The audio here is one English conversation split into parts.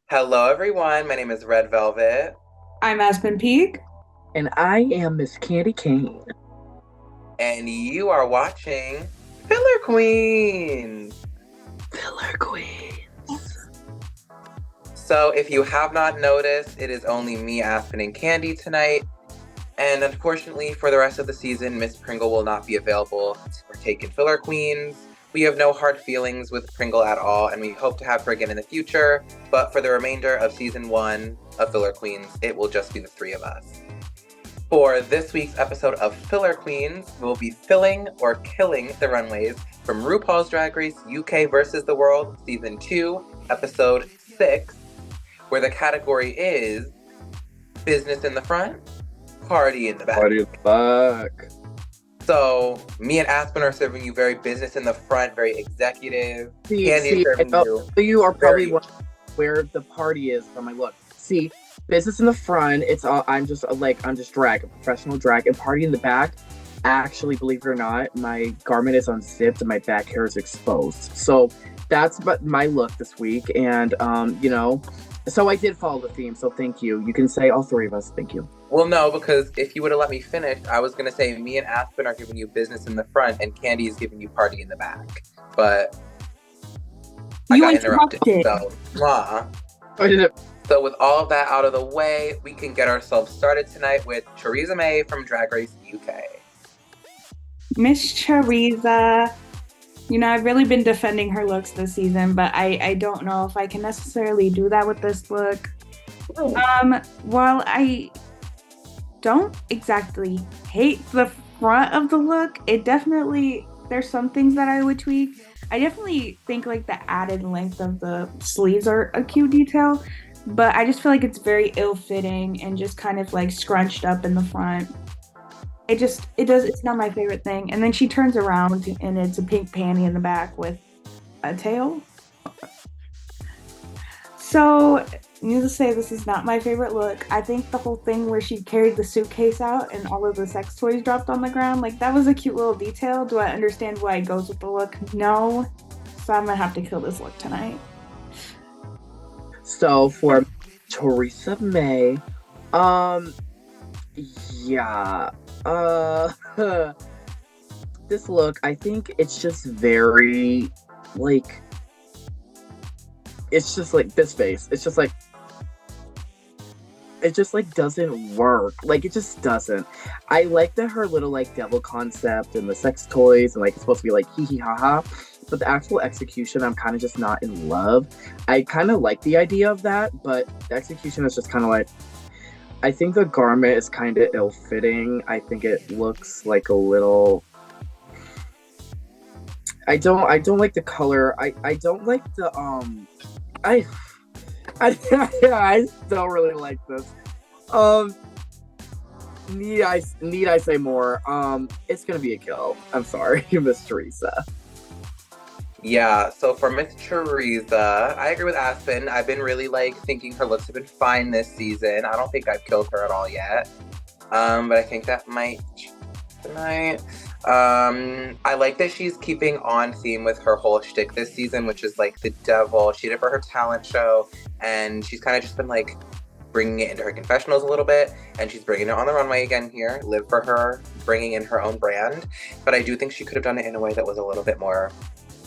Hello, everyone. My name is Red Velvet, I'm Aspen Peak. And I am Miss Candy Cane. and you are watching Filler Queens. Filler Queens. So, if you have not noticed, it is only me, Aspen, and Candy tonight. And unfortunately, for the rest of the season, Miss Pringle will not be available to partake in Filler Queens. We have no hard feelings with Pringle at all, and we hope to have her again in the future. But for the remainder of season 1 of Filler Queens, it will just be the three of us. For this week's episode of Filler Queens, we'll be filling or killing the runways from RuPaul's Drag Race UK versus the World, Season 2, Episode 6, where the category is Business in the Front, Party in the Back. Party in the back. So, me and Aspen are serving you very business in the front, very executive. See, Candy is serving you are probably very... wondering where the party is from my look. See, business in the front, it's all I'm just drag, a professional drag, and party in the back. Actually, believe it or not, my garment is unzipped and my back hair is exposed. So that's my look this week, and so I did follow the theme. So thank you. You can say all three of us. Thank you. Well, no, because if you would have let me finish, I was going to say me and Aspen are giving you business in the front and Candy is giving you party in the back. But I got interrupted. So, mwah. I did it. So with all of that out of the way, we can get ourselves started tonight with Theresa May from Drag Race UK. Miss Teresa. I've really been defending her looks this season, but I don't know if I can necessarily do that with this look. While I don't exactly hate the front of the look, there's some things that I would tweak. I definitely think like the added length of the sleeves are a cute detail, but I just feel like it's very ill-fitting and just kind of like scrunched up in the front. It's not my favorite thing. And then she turns around and it's a pink panty in the back with a tail. So, needless to say, this is not my favorite look. I think the whole thing where she carried the suitcase out and all of the sex toys dropped on the ground, like that was a cute little detail. Do I understand why it goes with the look? No. So I'm gonna have to kill this look tonight. So for Theresa May, yeah, this look, I think it's just very, like, it's just like this face. It's just like, it just like doesn't work. Like, it just doesn't. I like that her little like devil concept and the sex toys and like it's supposed to be like hee hee ha ha. But the actual execution, I'm kind of just not in love. I kind of like the idea of that, but the execution is just kind of like, I think the garment is kind of ill-fitting. I think it looks like a little. I don't like the color. I don't like the I I I don't really like this. Need I say more? It's gonna be a kill. I'm sorry, Miss Teresa. Yeah, so for Miss Theresa, I agree with Aspen. I've been really thinking her looks have been fine this season. I don't think I've killed her at all yet. But I think that might tonight. I like that she's keeping on theme with her whole shtick this season, which is like the devil. She did it for her talent show, and she's kind of just been bringing it into her confessionals a little bit, and she's bringing it on the runway again here. Live for her, bringing in her own brand. But I do think she could have done it in a way that was a little bit more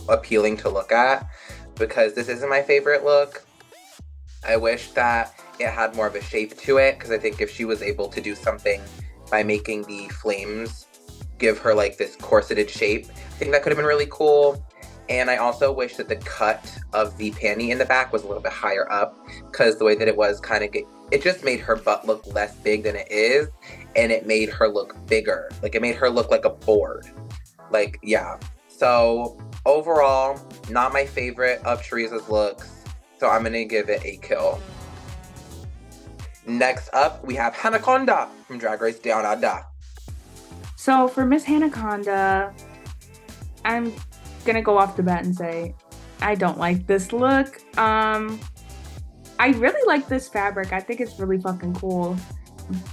appealing to look at, because this isn't my favorite look. I wish that it had more of a shape to it, because I think if she was able to do something by making the flames give her this corseted shape, I think that could have been really cool. And I also wish that the cut of the panty in the back was a little bit higher up, because the way that it was it just made her butt look less big than it is, and it made her look bigger. It made her look like a board. Yeah. So overall, not my favorite of Theresa's looks, so I'm gonna give it a kill. Next up, we have Hanaconda from Drag Race Down Under. So for Miss Hanaconda, I'm gonna go off the bat and say I don't like this look. I really like this fabric. I think it's really fucking cool,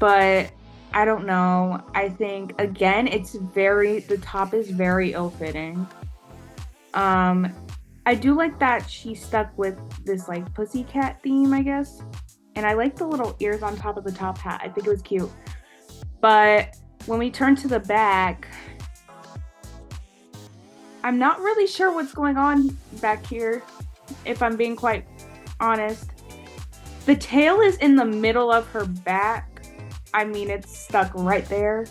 but I don't know. I think again, the top is very ill-fitting. I do like that she stuck with this like pussycat theme, I guess. And I like the little ears on top of the top hat. I think it was cute. But when we turn to the back, I'm not really sure what's going on back here, if I'm being quite honest. The tail is in the middle of her back. I mean, it's stuck right there.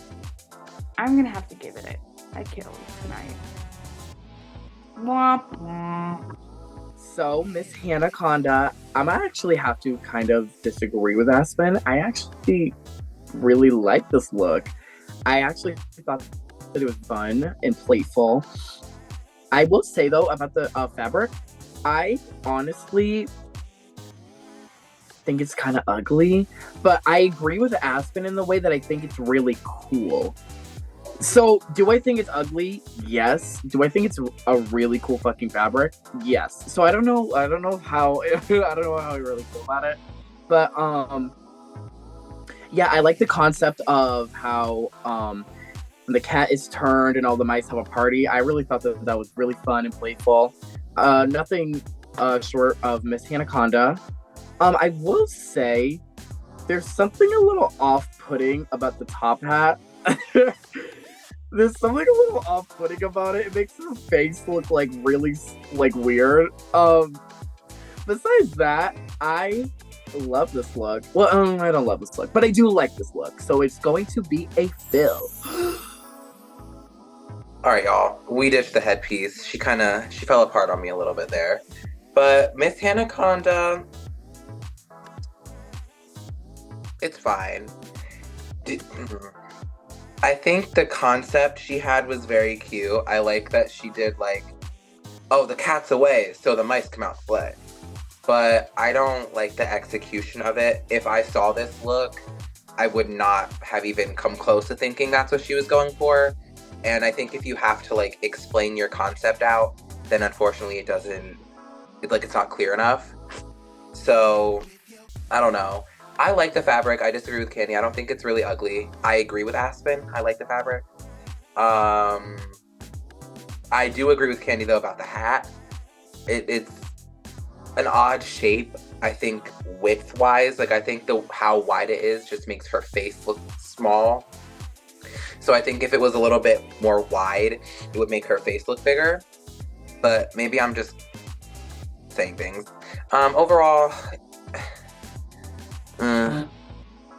I'm gonna have to give it a kill tonight. Womp womp. So, Miss Hanaconda, I'm gonna actually have to kind of disagree with Aspen. I actually really like this look. I actually thought that it was fun and playful. I will say though about the fabric, I honestly think it's kind of ugly, but I agree with Aspen in the way that I think it's really cool. So, do I think it's ugly? Yes. Do I think it's a really cool fucking fabric? Yes. So I don't know how I don't know how I really feel about it. But yeah, I like the concept of how the cat is turned and all the mice have a party. I really thought that was really fun and playful. Nothing short of Miss Hanaconda. I will say there's something a little off-putting about the top hat. There's something a little off-putting about it. It makes her face look like really like weird. Besides that, I love this look. Well, I don't love this look, but I do like this look. So it's going to be a fill. All right, y'all. We ditched the headpiece. She fell apart on me a little bit there. But Miss Hanaconda, it's fine. I think the concept she had was very cute. I like that she did like, oh, the cat's away, so the mice come out to play. But I don't like the execution of it. If I saw this look, I would not have even come close to thinking that's what she was going for. And I think if you have to like explain your concept out, then unfortunately it's not clear enough. So I don't know. I like the fabric. I disagree with Candy. I don't think it's really ugly. I agree with Aspen. I like the fabric. I do agree with Candy though about the hat. It's an odd shape. I think width-wise, like I think how wide it is just makes her face look small. So I think if it was a little bit more wide, it would make her face look bigger. But maybe I'm just saying things. Overall,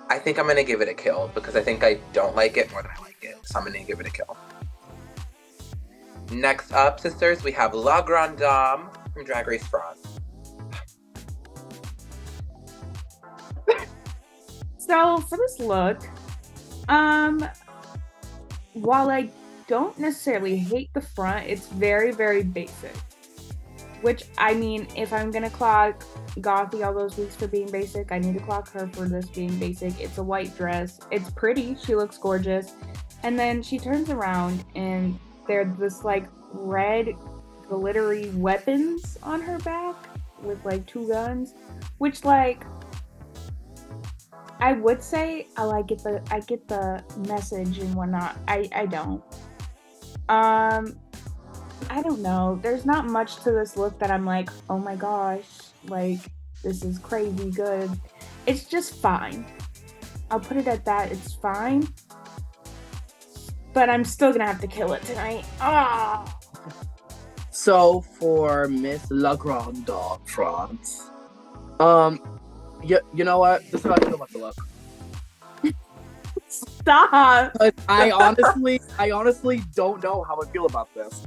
I think I'm going to give it a kill because I think I don't like it more than I like it. So I'm going to give it a kill. Next up, sisters, we have La Grande Dame from Drag Race France. So for this look, while I don't necessarily hate the front, it's very, very basic. Which, I mean, if I'm gonna clock Gothy all those weeks for being basic, I need to clock her for this being basic. It's a white dress. It's pretty. She looks gorgeous. And then she turns around and there's this like red glittery weapons on her back with like 2 guns, which like I would say I get the message and whatnot. I don't. I don't know. There's not much to this look that I'm like, oh my gosh, like this is crazy good. It's just fine. I'll put it at that. It's fine. But I'm still gonna have to kill it tonight. Ah. So for Miss La Grande Dame France, you know what? This is how I feel about the look. Stop. I honestly don't know how I feel about this.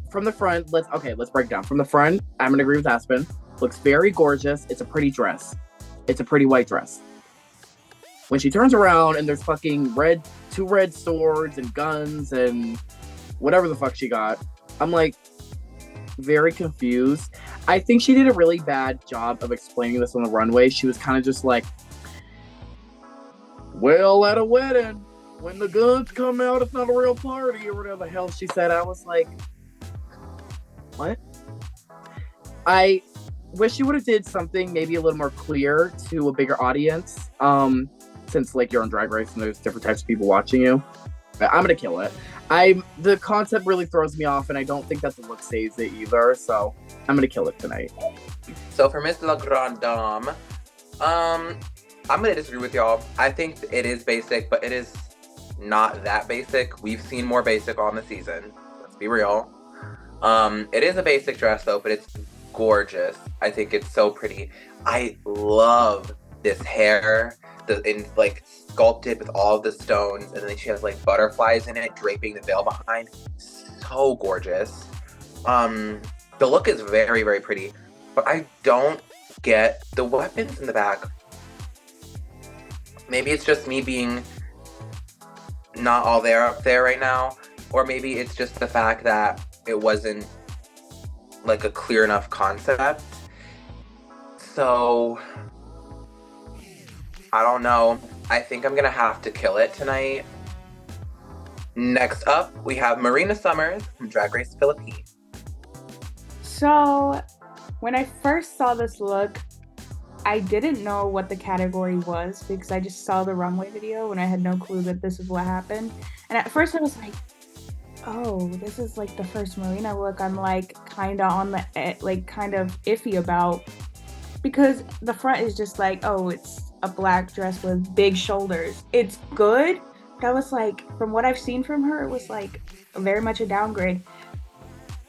From the front, let's break down. From the front, I'm gonna agree with Aspen. Looks very gorgeous. It's a pretty dress. It's a pretty white dress. When she turns around and there's fucking 2 red swords and guns and whatever the fuck she got, I'm like very confused. I think she did a really bad job of explaining this on the runway. She was kind of just like, well, at a wedding, when the guns come out, it's not a real party, or whatever the hell she said. I was like, what? I wish she would have did something maybe a little more clear to a bigger audience. Since like you're on Drag Race and there's different types of people watching you. But I'm gonna kill it. The concept really throws me off, and I don't think that the look saves it either. So I'm gonna kill it tonight. So for Miss La Grande Dame, I'm gonna disagree with y'all. I think it is basic, but it is not that basic. We've seen more basic on the season. Let's be real. It is a basic dress though, but it's gorgeous. I think it's so pretty. I love this hair, like sculpted with all of the stones, and then she has like butterflies in it, draping the veil behind. So gorgeous. The look is very, very pretty, but I don't get the weapons in the back. Maybe it's just me being not all there up there right now, or maybe it's just the fact that it wasn't like a clear enough concept. So I don't know. I think I'm gonna have to kill it tonight. Next up, we have Marina Summers from Drag Race Philippines. So when I first saw this look, I didn't know what the category was because I just saw the runway video and I had no clue that this is what happened. And at first I was like, oh, this is like the first Marina look I'm like kind of on the, like kind of iffy about, because the front is just like, oh, it's a black dress with big shoulders. It's good. That was like, from what I've seen from her, it was like very much a downgrade.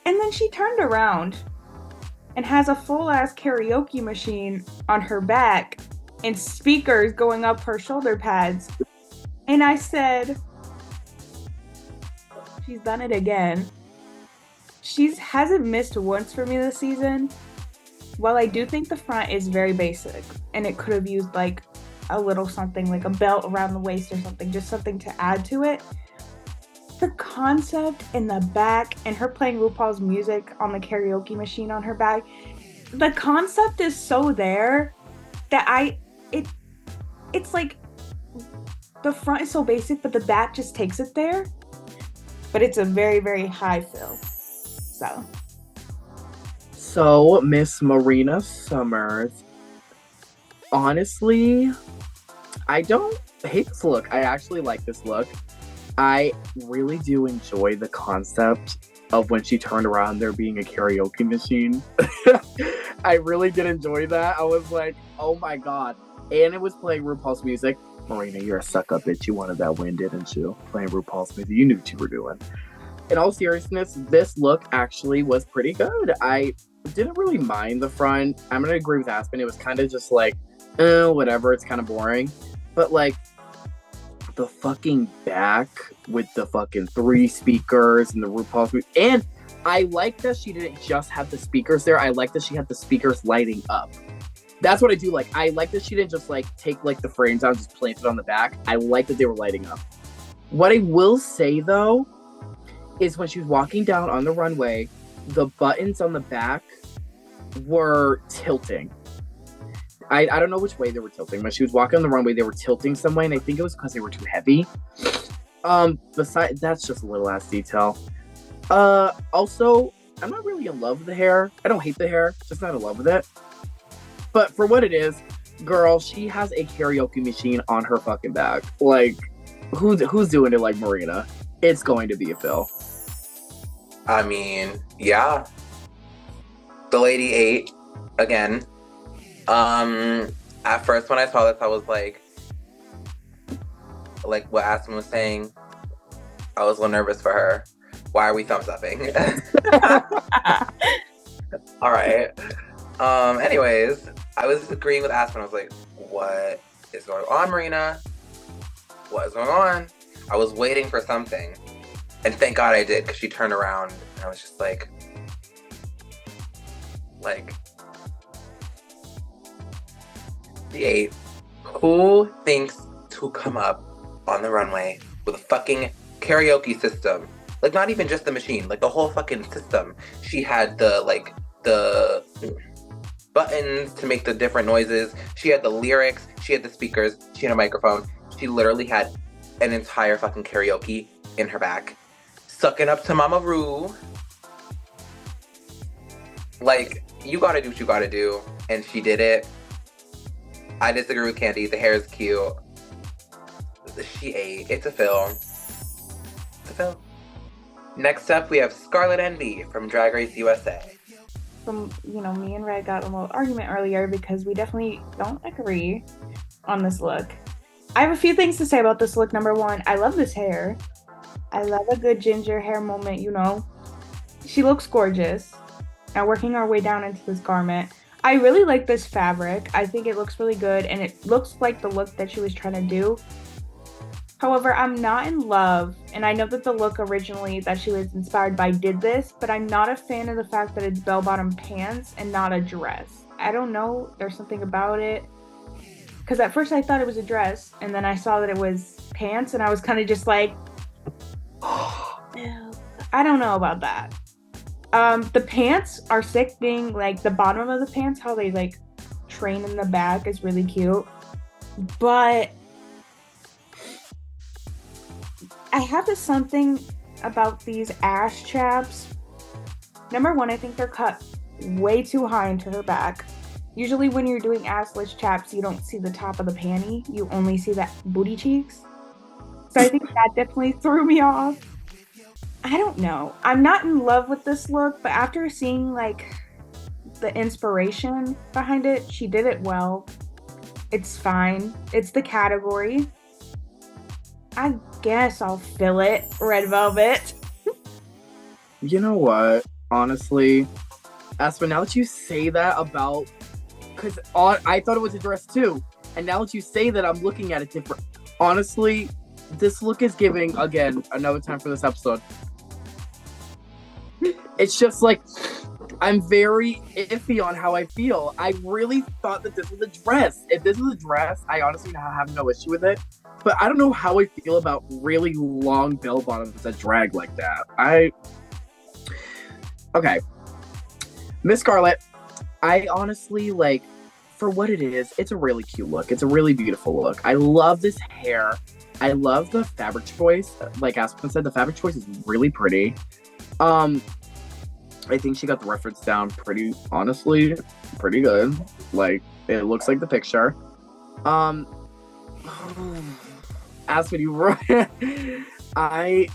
And then she turned around and has a full-ass karaoke machine on her back and speakers going up her shoulder pads. And I said, she's done it again. She hasn't missed once for me this season. While I do think the front is very basic and it could have used like a little something, like a belt around the waist or something, just something to add to it. The concept in the back and her playing RuPaul's music on the karaoke machine on her back, the concept is so there that it's like the front is so basic, but the back just takes it there. But it's a very, very high fill. So Miss Marina Summers, honestly, I don't hate this look. I actually like this look. I really do enjoy the concept of when she turned around there being a karaoke machine. I really did enjoy that. I was like, oh my god. And it was playing RuPaul's music. Marina, you're a suck-up bitch. You wanted that win, didn't you? Playing RuPaul's music. You knew what you were doing. In all seriousness, this look actually was pretty good. I didn't really mind the front. I'm going to agree with Aspen. It was kind of just like, whatever. It's kind of boring. But like, the fucking back with the fucking 3 speakers and the RuPaul's music. And I like that she didn't just have the speakers there. I like that she had the speakers lighting up. That's what I do like. I like that she didn't just like take like the frames out and just plant it on the back. I like that they were lighting up. What I will say though is when she was walking down on the runway, the buttons on the back were tilting. I don't know which way they were tilting. When she was walking on the runway, they were tilting some way, and I think it was because they were too heavy. Besides, that's just a little ass detail. Also, I'm not really in love with the hair. I don't hate the hair, just not in love with it. But for what it is, girl, she has a karaoke machine on her fucking back. Like, who's doing it like Marina? It's going to be a fill. I mean, yeah. The lady ate again. At first when I saw this, I was like what Aspen was saying, I was a little nervous for her. Why are we thumbs upping? All right. Anyways, I was agreeing with Aspen. I was like, what is going on, Marina? What is going on? I was waiting for something. And thank God I did, because she turned around and I was just like, the 8. Who thinks to come up on the runway with a fucking karaoke system? Like, not even just the machine, like the whole fucking system. She had the buttons to make the different noises. She had the lyrics. She had the speakers. She had a microphone. She literally had an entire fucking karaoke in her back. Sucking up to Mama Ru. Like, you gotta do what you gotta do. And she did it. I disagree with Candy. The hair is cute. She ate. It's a film. the film. Next up, we have Scarlet Envy from Drag Race USA. From, me and Red got a little argument earlier because we definitely don't agree on this look. I have a few things to say about this look. Number one, I love this hair. I love a good ginger hair moment, She looks gorgeous. Now working our way down into this garment. I really like this fabric. I think it looks really good and it looks like the look that she was trying to do. However, I'm not in love, and I know that the look originally that she was inspired by did this, but I'm not a fan of the fact that it's bell-bottom pants and not a dress. I don't know, there's something about it. Because at first I thought it was a dress, and then I saw that it was pants, and I was kind of just like, I don't know about that. The pants are sick, being like the bottom of the pants, how they like train in the back is really cute. But I have this something about these ass chaps. Number one, I think they're cut way too high into her back. Usually when you're doing assless chaps, you don't see the top of the panty. You only see that booty cheeks. So I think that definitely threw me off. I don't know. I'm not in love with this look, but after seeing like the inspiration behind it, she did it well. It's fine. It's the category. I guess I'll fill it. Red velvet. You know what? Honestly, Aspen, now that you say that about... Because I thought it was a dress too. And now that you say that, I'm looking at it different. Honestly, this look is giving, again, another time for this episode. It's just like, I'm very iffy on how I feel. I really thought that this was a dress. If this was a dress, I honestly have no issue with it. But I don't know how I feel about really long bell bottoms that drag like that. Okay. Miss Scarlet, I honestly, like, for what it is, it's a really cute look. It's a really beautiful look. I love this hair. I love the fabric choice. Like Aspen said, the fabric choice is really pretty. I think she got the reference down pretty good. Like, it looks like the picture. Aspen, you right. I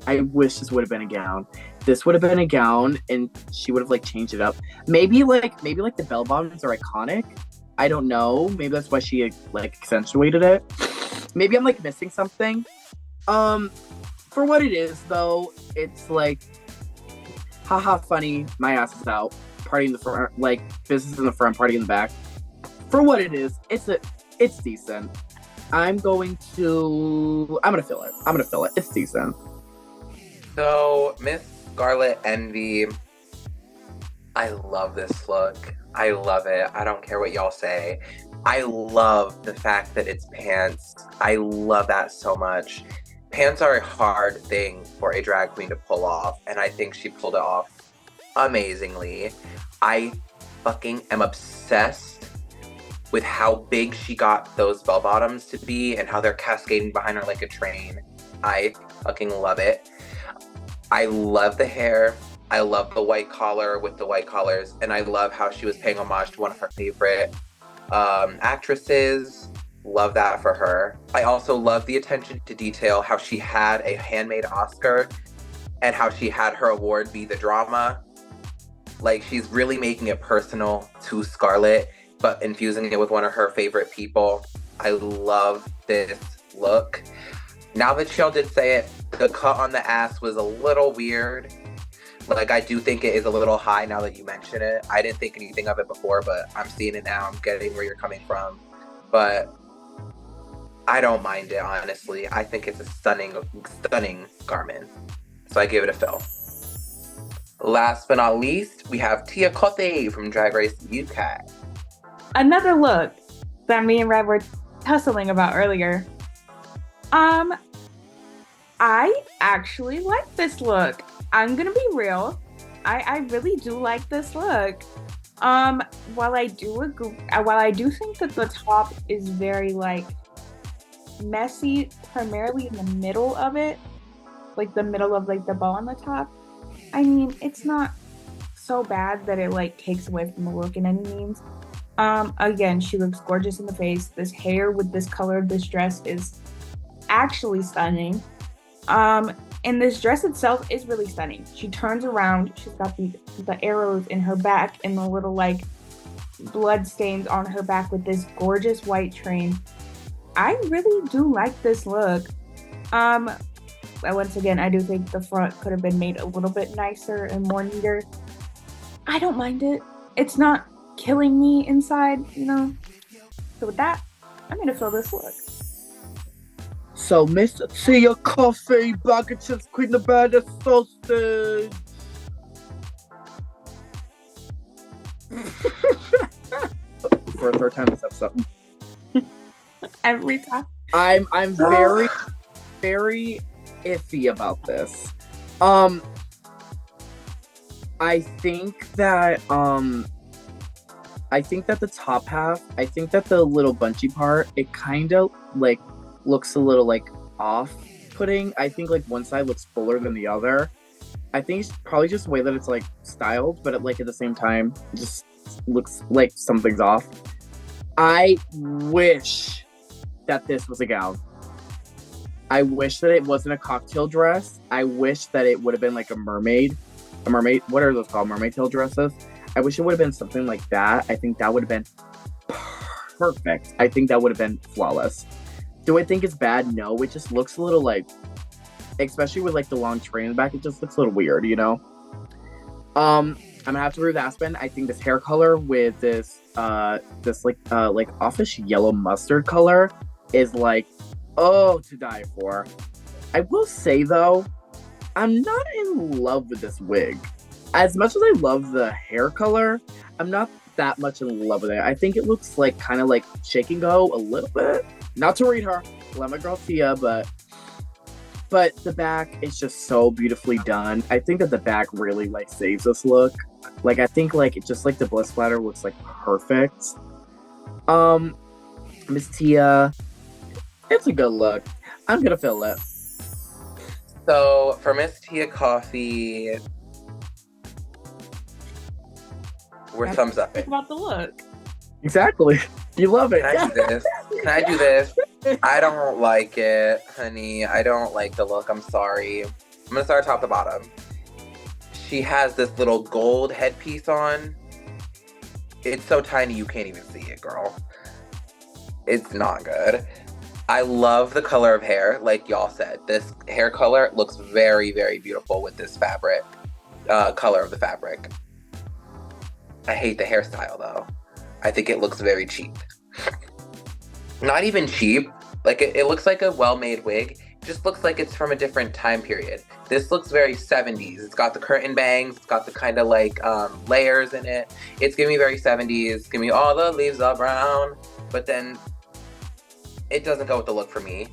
wish this would have been a gown. This would have been a gown, and she would have like changed it up. Maybe like the bell bottoms are iconic. I don't know. Maybe that's why she like accentuated it. Maybe I'm like missing something. For what it is though, it's like, haha, funny. My ass is out. Party in the front, like business in the front, party in the back. For what it is, it's decent. I'm gonna fill it. It's decent. So, Miss Scarlet Envy, I love this look. I love it. I don't care what y'all say. I love the fact that it's pants. I love that so much. Pants are a hard thing for a drag queen to pull off, and I think she pulled it off amazingly. I fucking am obsessed with how big she got those bell bottoms to be and how they're cascading behind her like a train. I fucking love it. I love the hair. I love the white collar with the white collars, and I love how she was paying homage to one of her favorite actresses. Love that for her. I also love the attention to detail, how she had a handmade Oscar and how she had her award be the drama. Like, she's really making it personal to Scarlet, but infusing it with one of her favorite people. I love this look. Now that y'all did say it, the cut on the ass was a little weird. Like, I do think it is a little high now that you mention it. I didn't think anything of it before, but I'm seeing it now. I'm getting where you're coming from. But I don't mind it, honestly. I think it's a stunning, stunning garment. So I give it a fill. Last but not least, we have Tia Kote from Drag Race UK. Another look that me and Red were tussling about earlier. I actually like this look. I'm gonna be real. I really do like this look. While I do think that the top is very like messy, primarily in the middle of it, like the middle of like the bow on the top. I mean, it's not so bad that it like takes away from the look in any means. Again, she looks gorgeous in the face. This hair with this color of this dress is actually stunning. And this dress itself is really stunning. She turns around, she's got the arrows in her back and the little like blood stains on her back with this gorgeous white train. I really do like this look. Um, Once again, I do think the front could have been made a little bit nicer and more neater. I don't mind it. It's not killing me inside, you know. So with that, I'm gonna fill this look. So, Miss Tia Coffee, bag of chips, queen of bad sausage. For a third time this episode. Every time. I'm very, very iffy about this. I think that the top half, I think that the little bunchy part, it kind of like looks a little like off-putting. I think like one side looks fuller than the other. I think it's probably just the way that it's like styled, but like at the same time, it just looks like something's off. I wish that this was a gown. I wish that it wasn't a cocktail dress. I wish that it would have been like a mermaid. What are those called? Mermaid tail dresses? I wish it would have been something like that. I think that would have been perfect. I think that would have been flawless. Do I think it's bad? No, it just looks a little like, especially with like the long train in the back, it just looks a little weird, you know? I'm gonna have to agree with Aspen. I think this hair color with this like offish yellow mustard color is like, oh, to die for. I will say though, I'm not in love with this wig. As much as I love the hair color, I'm not that much in love with it. I think it looks like kind of like shake and go a little bit. Not to read her, love my girl Tia, but the back is just so beautifully done. I think that the back really like saves this look. Like I think like it just like the blood splatter looks like perfect. Miss Tia, it's a good look. I'm gonna fill it. So for Miss Tia Coffee, we're thumbs up. About the look. Exactly. You love it. Can I do this? Can I do this? I don't like it, honey. I don't like the look. I'm sorry. I'm gonna start top to bottom. She has this little gold headpiece on. It's so tiny you can't even see it, girl. It's not good. I love the color of hair, like y'all said. This hair color looks very, very beautiful with this fabric, color of the fabric. I hate the hairstyle though. I think it looks very cheap. Not even cheap. Like it looks like a well-made wig. It just looks like it's from a different time period. This looks very 70s. It's got the curtain bangs. It's got the kind of like layers in it. It's giving me very 70s. Give me all the leaves are brown. But then it doesn't go with the look for me.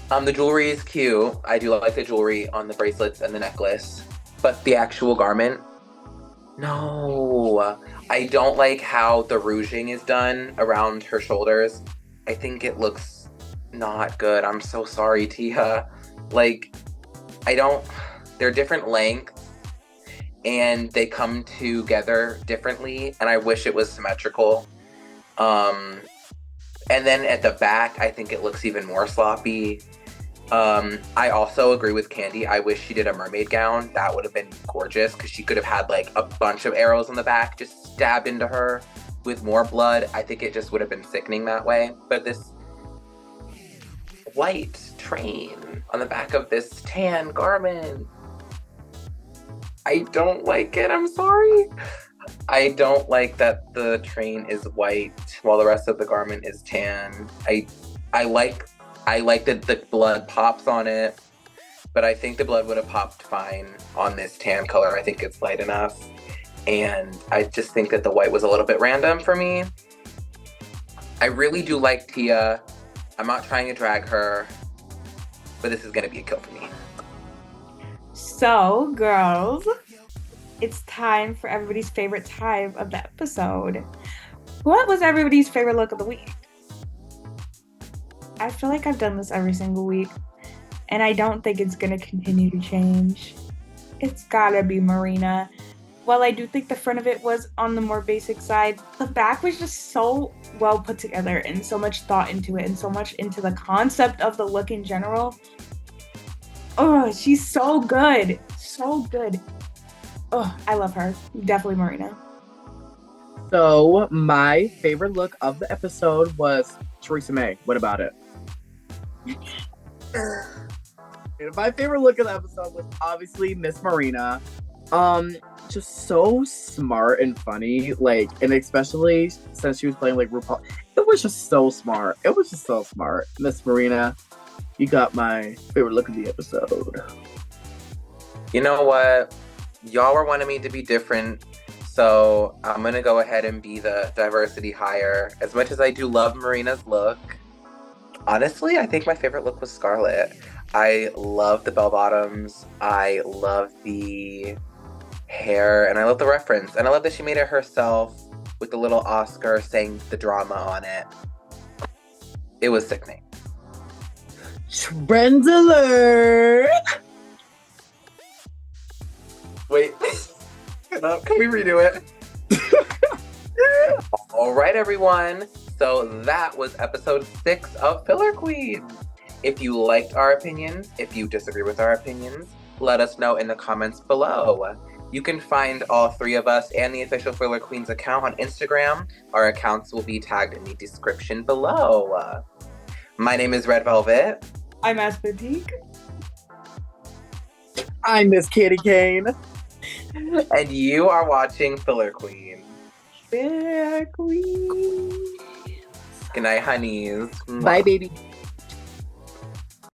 The jewelry is cute. I do like the jewelry on the bracelets and the necklace. But the actual garment, no. I don't like how the rouging is done around her shoulders. I think it looks not good. I'm so sorry, Tia. Like, they're different lengths and they come together differently and I wish it was symmetrical. And then at the back, I think it looks even more sloppy. I also agree with Candy. I wish she did a mermaid gown. That would have been gorgeous because she could have had like a bunch of arrows on the back just stabbed into her with more blood. I think it just would have been sickening that way. But this white train on the back of this tan garment, I don't like it. I'm sorry. I don't like that the train is white while the rest of the garment is tan. I like that the blood pops on it, but I think the blood would have popped fine on this tan color. I think it's light enough. And I just think that the white was a little bit random for me. I really do like Tia. I'm not trying to drag her, but this is going to be a kill for me. So, girls, it's time for everybody's favorite time of the episode. What was everybody's favorite look of the week? I feel like I've done this every single week, and I don't think it's going to continue to change. It's gotta be Marina. While I do think the front of it was on the more basic side, the back was just so well put together and so much thought into it and so much into the concept of the look in general. Oh, she's so good. So good. Oh, I love her. Definitely Marina. So my favorite look of the episode was Theresa May. What about it? My favorite look of the episode was obviously Miss Marina. Just so smart and funny, like, and especially since she was playing like RuPaul, it was just so smart. It was just so smart. Miss Marina, you got my favorite look of the episode. You know what? Y'all were wanting me to be different, so I'm gonna go ahead and be the diversity hire. As much as I do love Marina's look, honestly, I think my favorite look was Scarlet. I love the bell bottoms. I love the hair, and I love the reference. And I love that she made it herself with the little Oscar saying the drama on it. It was sickening. Trend alert! Wait, can we redo it? All right, everyone. So that was episode 6 of Filler Queen. If you liked our opinions, if you disagree with our opinions, let us know in the comments below. You can find all 3 of us and the official Filler Queens account on Instagram. Our accounts will be tagged in the description below. My name is Red Velvet. I'm Aspertique. I'm Miss Katie Kane. And you are watching Filler Queen. Filler Queen. Good night, honeys. Bye, baby.